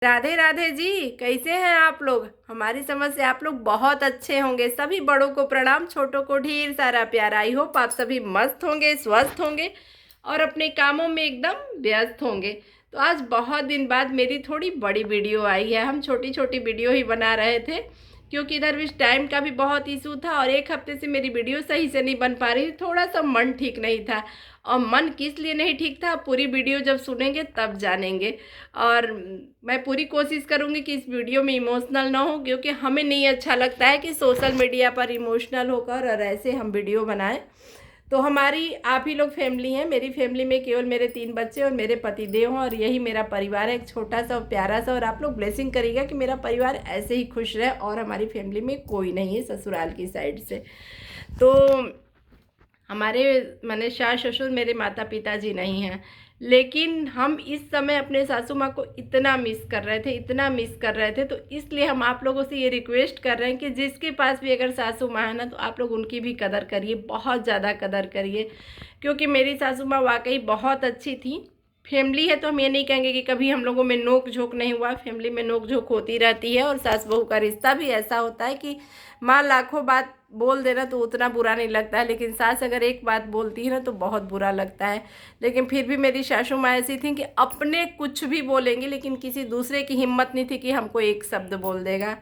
राधे राधे जी। कैसे हैं आप लोग? हमारी समझ से आप लोग बहुत अच्छे होंगे। सभी बड़ों को प्रणाम, छोटों को ढेर सारा प्यार। आई होप आप सभी मस्त होंगे, स्वस्थ होंगे और अपने कामों में एकदम व्यस्त होंगे। तो आज बहुत दिन बाद मेरी थोड़ी बड़ी वीडियो आई है। हम छोटी छोटी वीडियो ही बना रहे थे क्योंकि इधर भी टाइम का भी बहुत इशू था और एक हफ्ते से मेरी वीडियो सही से नहीं बन पा रही। थोड़ा सा मन ठीक नहीं था। और मन किस लिए नहीं ठीक था, पूरी वीडियो जब सुनेंगे तब जानेंगे। और मैं पूरी कोशिश करूंगी कि इस वीडियो में इमोशनल ना हो, क्योंकि हमें नहीं अच्छा लगता है कि सोशल मीडिया पर इमोशनल होकर और ऐसे हम वीडियो बनाएं। तो हमारी आप ही लोग फैमिली हैं। मेरी फैमिली में केवल मेरे 3 बच्चे और मेरे पति देव हैं और यही मेरा परिवार है, एक छोटा सा और प्यारा सा। और आप लोग ब्लेसिंग करिएगा कि मेरा परिवार ऐसे ही खुश रहे। और हमारी फैमिली में कोई नहीं है ससुराल की साइड से। तो हमारे माने सास ससुर मेरे माता पिता जी नहीं हैं, लेकिन हम इस समय अपने सासू माँ को इतना मिस कर रहे थे, इतना मिस कर रहे थे। तो इसलिए हम आप लोगों से ये रिक्वेस्ट कर रहे हैं कि जिसके पास भी अगर सासू माँ है ना, तो आप लोग उनकी भी कदर करिए, बहुत ज़्यादा कदर करिए। क्योंकि मेरी सासू माँ वाकई बहुत अच्छी थी। फैमिली है तो हम ये नहीं कहेंगे कि कभी हम लोगों में नोक झोंक नहीं हुआ। फैमिली में नोक झोंक होती रहती है और सास बहू का रिश्ता भी ऐसा होता है कि माँ लाखों बात बोल देना तो उतना बुरा नहीं लगता है, लेकिन सास अगर एक बात बोलती है ना तो बहुत बुरा लगता है। लेकिन फिर भी मेरी सासू माँ ऐसी थी कि अपने कुछ भी बोलेंगी, लेकिन किसी दूसरे की हिम्मत नहीं थी कि हमको एक शब्द बोल देगा।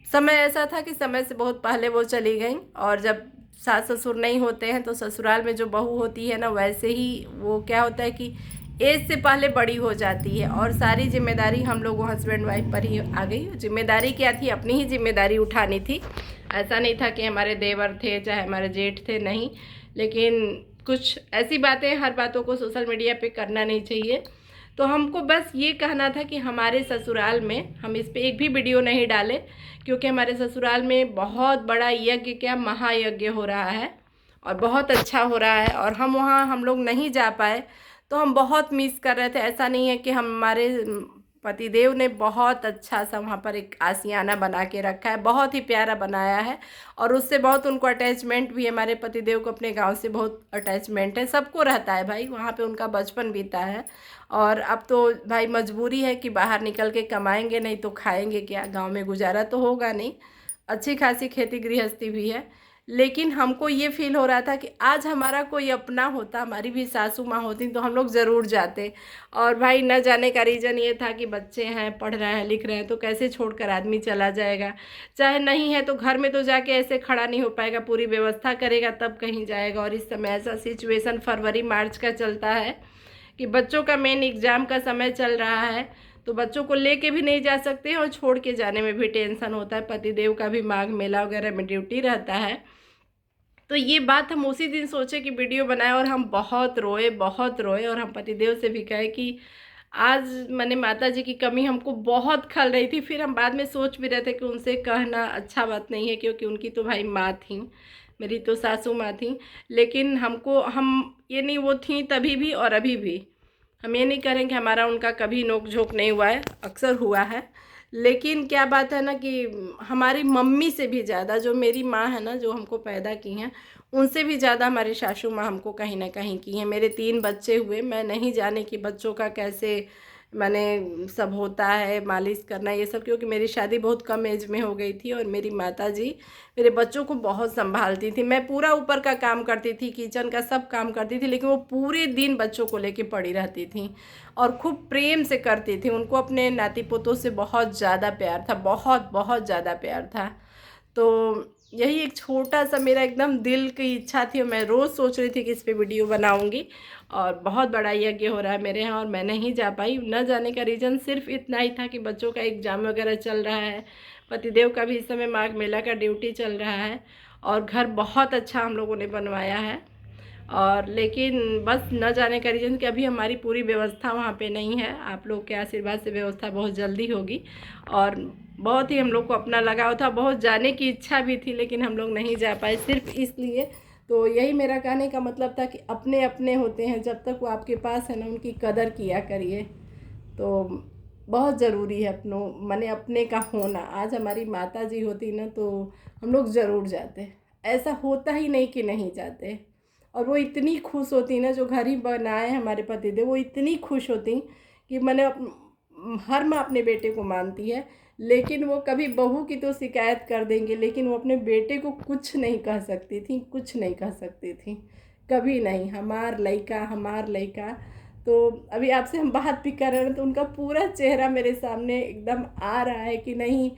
समय ऐसा था कि समय से बहुत पहले वो चली गई। और जब सास ससुर नहीं होते हैं तो ससुराल में जो बहू होती है ना, वैसे ही वो क्या होता है कि एज से पहले बड़ी हो जाती है और सारी जिम्मेदारी हम लोगों हस्बैंड वाइफ पर ही आ गई। जिम्मेदारी क्या थी, अपनी ही जिम्मेदारी उठानी थी। ऐसा नहीं था कि हमारे देवर थे चाहे हमारे जेठ थे, नहीं। लेकिन कुछ ऐसी बातें, हर बातों को सोशल मीडिया पे करना नहीं चाहिए। तो हमको बस ये कहना था कि हमारे ससुराल में हम इस पे एक भी वीडियो नहीं डाले, क्योंकि हमारे ससुराल में बहुत बड़ा यज्ञ, क्या महायज्ञ हो रहा है और बहुत अच्छा हो रहा है। और हम लोग नहीं जा पाए तो हम बहुत मिस कर रहे थे। ऐसा नहीं है कि हमारे पतिदेव ने बहुत अच्छा सा वहाँ पर एक आशियाना बना के रखा है, बहुत ही प्यारा बनाया है। और उससे बहुत उनको अटैचमेंट भी है। हमारे पतिदेव को अपने गांव से बहुत अटैचमेंट है, सबको रहता है भाई, वहाँ पे उनका बचपन बीता है। और अब तो भाई मजबूरी है कि बाहर निकल के कमाएंगे, नहीं तो खाएंगे क्या, गांव में गुजारा तो होगा नहीं। अच्छी खासी खेती गृहस्थी भी है। लेकिन हमको ये फील हो रहा था कि आज हमारा कोई अपना होता, हमारी भी सासू माँ होती तो हम लोग ज़रूर जाते। और भाई न जाने का रीज़न ये था कि बच्चे हैं, पढ़ रहे हैं, लिख रहे हैं, तो कैसे छोड़कर आदमी चला जाएगा। चाहे नहीं है तो घर में तो जाके ऐसे खड़ा नहीं हो पाएगा, पूरी व्यवस्था करेगा तब कहीं जाएगा। और इस समय ऐसा सिचुएशन फरवरी मार्च का चलता है कि बच्चों का मेन एग्ज़ाम का समय चल रहा है। तो बच्चों को लेके भी नहीं जा सकते हैं और छोड़ के जाने में भी टेंशन होता है। पतिदेव का भी माघ मेला वगैरह में ड्यूटी रहता है। तो ये बात हम उसी दिन सोचे कि वीडियो बनाए और हम बहुत रोए, बहुत रोए। और हम पतिदेव से भी कहे कि आज मैंने माता जी की कमी हमको बहुत खल रही थी। फिर हम बाद में सोच भी रहे थे कि उनसे कहना अच्छा बात नहीं है, क्योंकि उनकी तो भाई माँ थी, मेरी तो सासू माँ थी। लेकिन हम ये नहीं, वो थी तभी भी और अभी भी। हम ये नहीं करें कि हमारा उनका कभी नोक झोंक नहीं हुआ है, अक्सर हुआ है। लेकिन क्या बात है ना कि हमारी मम्मी से भी ज़्यादा, जो मेरी माँ है ना, जो हमको पैदा की हैं, उनसे भी ज़्यादा हमारी सासू माँ हमको कहीं ना कहीं की हैं। मेरे 3 बच्चे हुए, मैं नहीं जाने कि बच्चों का कैसे मैंने सब होता है, मालिश करना ये सब, क्योंकि मेरी शादी बहुत कम एज में हो गई थी। और मेरी माता जी मेरे बच्चों को बहुत संभालती थी। मैं पूरा ऊपर का काम करती थी, किचन का सब काम करती थी, लेकिन वो पूरे दिन बच्चों को लेके पड़ी रहती थी और खूब प्रेम से करती थी। उनको अपने नाती पोतों से बहुत ज़्यादा प्यार था, बहुत बहुत ज़्यादा प्यार था। तो यही एक छोटा सा मेरा एकदम दिल की इच्छा थी और मैं रोज़ सोच रही थी कि इस पे वीडियो बनाऊंगी। और बहुत बड़ा यज्ञ हो रहा है मेरे यहाँ और मैं नहीं जा पाई। न जाने का रीज़न सिर्फ इतना ही था कि बच्चों का एग्ज़ाम वगैरह चल रहा है, पतिदेव का भी इस समय माघ मेला का ड्यूटी चल रहा है। और घर बहुत अच्छा हम लोगों ने बनवाया है। और लेकिन बस न जाने का रीज़न कि अभी हमारी पूरी व्यवस्था वहाँ पे नहीं है। आप लोग के आशीर्वाद से व्यवस्था बहुत जल्दी होगी। और बहुत ही हम लोग को अपना लगाव था, बहुत जाने की इच्छा भी थी, लेकिन हम लोग नहीं जा पाए सिर्फ इसलिए। तो यही मेरा कहने का मतलब था कि अपने अपने होते हैं, जब तक वो आपके पास है ना, उनकी कदर किया करिए। तो बहुत ज़रूरी है अपनों माने अपने का होना। आज हमारी माता जी होती ना तो हम लोग ज़रूर जाते। ऐसा होता ही नहीं कि नहीं जाते। और वो इतनी खुश होती ना, जो घर ही बनाए हमारे पति थे, वो इतनी खुश होती कि मैंने हर माँ अपने बेटे को मानती है, लेकिन वो कभी बहू की तो शिकायत कर देंगे, लेकिन वो अपने बेटे को कुछ नहीं कह सकती थी, कुछ नहीं कह सकती थी, कभी नहीं। हमार लड़का, हमार लड़का। तो अभी आपसे हम बात भी कर रहे हैं तो उनका पूरा चेहरा मेरे सामने एकदम आ रहा है कि नहीं,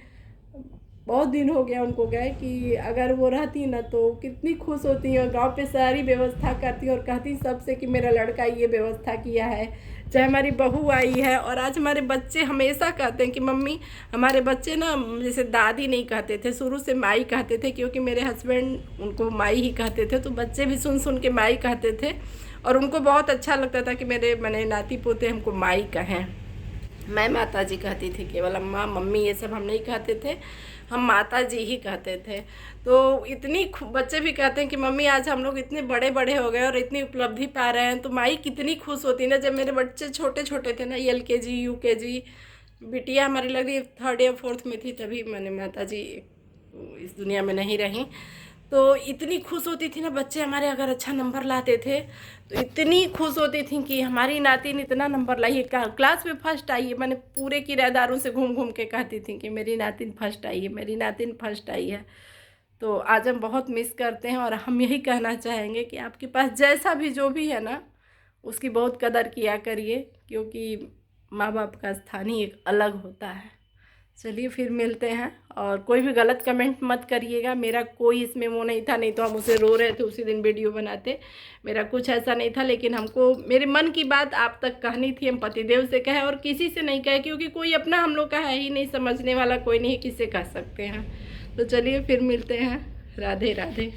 बहुत दिन हो गया उनको गए, कि अगर वो रहती ना तो कितनी खुश होती और गांव पे सारी व्यवस्था करती और कहती सबसे कि मेरा लड़का ये व्यवस्था किया है, चाहे हमारी बहू आई है। और आज हमारे बच्चे हमेशा कहते हैं कि मम्मी, हमारे बच्चे ना जैसे दादी नहीं कहते थे, शुरू से माई कहते थे, क्योंकि मेरे हस्बैंड उनको माई ही कहते थे, तो बच्चे भी सुन सुन के माई कहते थे और उनको बहुत अच्छा लगता था कि मेरे नाती पोते हमको माई कहें। मैं माता जी कहती थी केवल, अम्मा मम्मी ये सब हम नहीं कहते थे, हम माता जी ही कहते थे। तो इतनी बच्चे भी कहते हैं कि मम्मी आज हम लोग इतने बड़े बड़े हो गए और इतनी उपलब्धि पा रहे हैं, तो माई कितनी खुश होती ना। जब मेरे बच्चे छोटे छोटे थे ना, LKG UKG, बिटिया हमारी लग रही 3rd या 4th में थी, तभी मैंने माता जी इस दुनिया में नहीं रही। तो इतनी खुश होती थी ना बच्चे हमारे, अगर अच्छा नंबर लाते थे तो इतनी खुश होती थी कि हमारी नातिन इतना नंबर लाई है, क्लास में फर्स्ट आई है। मैंने पूरे किराएदारों से घूम घूम के कहती थी कि मेरी नातिन फर्स्ट आई है, मेरी नातिन फर्स्ट आई है। तो आज हम बहुत मिस करते हैं और हम यही कहना चाहेंगे कि आपके पास जैसा भी जो भी है ना, उसकी बहुत कदर किया करिए, क्योंकि माँ बाप का स्थान ही एक अलग होता है। चलिए फिर मिलते हैं, और कोई भी गलत कमेंट मत करिएगा, मेरा कोई इसमें वो नहीं था, नहीं तो हम उसे रो रहे थे उसी दिन वीडियो बनाते, मेरा कुछ ऐसा नहीं था। लेकिन हमको मेरे मन की बात आप तक कहनी थी, हम पतिदेव से कहे और किसी से नहीं कहे, क्योंकि कोई अपना हम लोग का है ही नहीं, समझने वाला कोई नहीं, किससे कह सकते हैं। तो चलिए फिर मिलते हैं, राधे राधे।